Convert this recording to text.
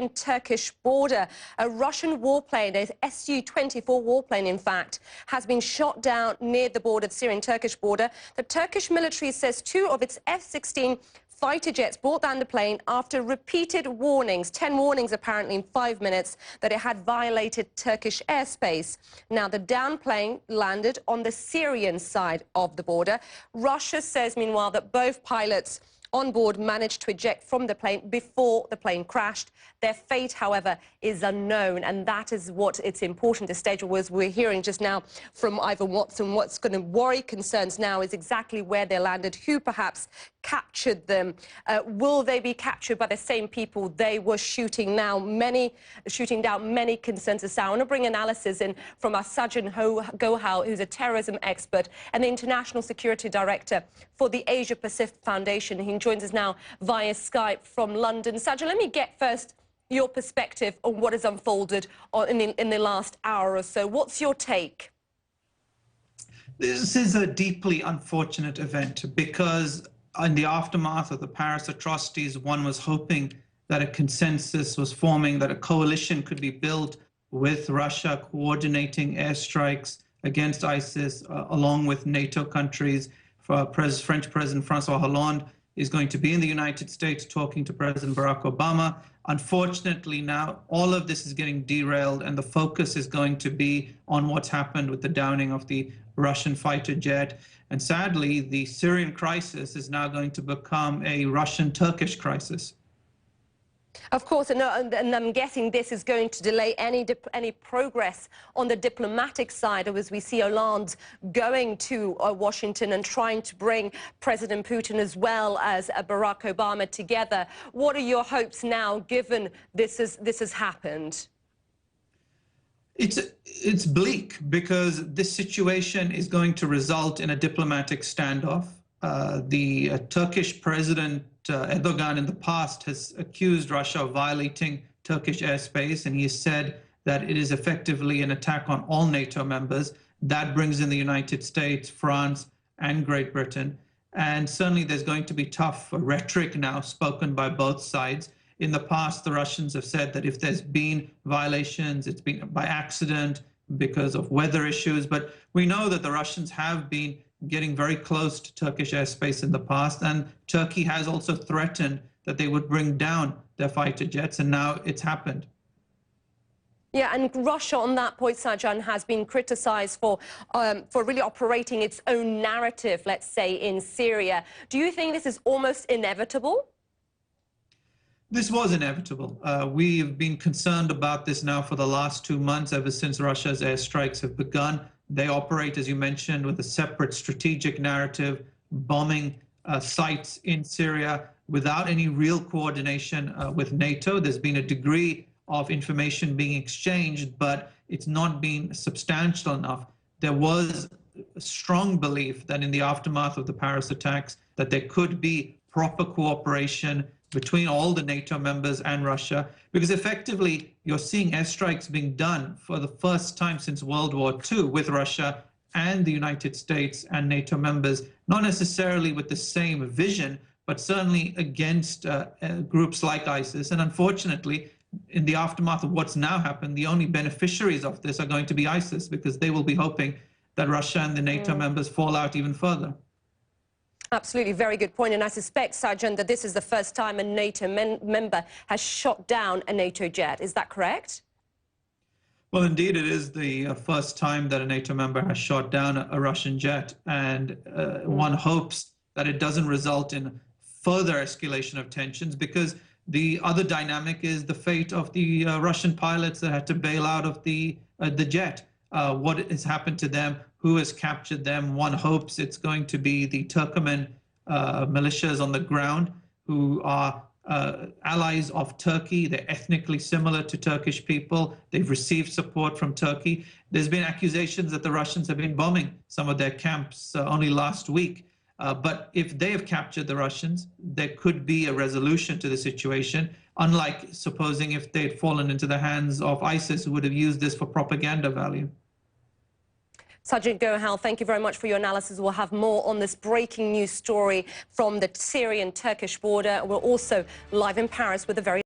Syrian Turkish border. A Russian warplane, a Su-24 warplane, in fact, has been shot down near the border, the Syrian Turkish border. The Turkish military says 2 of its F-16 fighter jets brought down the plane after repeated warnings, 10 warnings apparently in 5 minutes, that it had violated Turkish airspace. Now, the downed plane landed on the Syrian side of the border. Russia says, meanwhile, that both pilots on board managed to eject from the plane before the plane crashed. Their fate, however, is unknown, and that is what it's important to stage. As we're hearing just now from Ivan Watson, what's going to worry concerns now is exactly where they landed, who perhaps captured them. Will they be captured by the same people they were shooting down? Many concerns aside. I want to bring analysis in from our Sajjan Gohal, who's a terrorism expert and the International Security Director for the Asia Pacific Foundation. He joins us now via Skype from London. Sajjan, let me get first your perspective on what has unfolded in the last hour or so. What's your take? This is a deeply unfortunate event because in the aftermath of the Paris atrocities, one was hoping that a consensus was forming, that a coalition could be built with Russia coordinating airstrikes against ISIS, along with NATO countries. French President François Hollande is going to be in the United States talking to President Barack Obama. Unfortunately, now all of this is getting derailed, and the focus is going to be on what's happened with the downing of the Russian fighter jet. And sadly, the Syrian crisis is now going to become a Russian-Turkish crisis. Of course, and I'm guessing this is going to delay any progress on the diplomatic side, as we see Hollande going to Washington and trying to bring President Putin as well as Barack Obama together. What are your hopes now, given this has happened? It's bleak because this situation is going to result in a diplomatic standoff. The Turkish President Erdogan in the past has accused Russia of violating Turkish airspace, and he has said that it is effectively an attack on all NATO members. That brings in the United States, France, and Great Britain. And certainly there's going to be tough rhetoric now spoken by both sides. In the past, the Russians have said that if there's been violations, it's been by accident because of weather issues. But we know that the Russians have been getting very close to Turkish airspace in the past, and Turkey has also threatened that they would bring down their fighter jets, and now it's happened. Yeah, and Russia on that point, Sajjan, has been criticised for really operating its own narrative, let's say, in Syria. Do you think this is almost inevitable? This was inevitable. We've been concerned about this now for the last 2 months, ever since Russia's airstrikes have begun. They operate, as you mentioned, with a separate strategic narrative, bombing sites in Syria without any real coordination with NATO. There's been a degree of information being exchanged, but it's not been substantial enough. There was a strong belief that in the aftermath of the Paris attacks, that there could be proper cooperation between all the NATO members and Russia, because effectively you're seeing airstrikes being done for the first time since World War II with Russia and the United States and NATO members, not necessarily with the same vision, but certainly against groups like ISIS. And unfortunately, in the aftermath of what's now happened, the only beneficiaries of this are going to be ISIS, because they will be hoping that Russia and the NATO members fall out even further. Absolutely, very good point. And I suspect, Sajjan, that this is the first time a NATO member has shot down a NATO jet. Is that correct? Well, indeed, it is the first time that a NATO member has shot down a Russian jet. And one hopes that it doesn't result in further escalation of tensions, because the other dynamic is the fate of the Russian pilots that had to bail out of the jet. What has happened to them? Who has captured them? One hopes it's going to be the Turkman militias on the ground, who are allies of Turkey. They're ethnically similar to Turkish people. They've received support from Turkey. There's been accusations that the Russians have been bombing some of their camps only last week. But if they have captured the Russians, there could be a resolution to the situation, unlike supposing if they'd fallen into the hands of ISIS, who would have used this for propaganda value. Sajjan Gohal, thank you very much for your analysis. We'll have more on this breaking news story from the Syrian Turkish border. We're also live in Paris with a very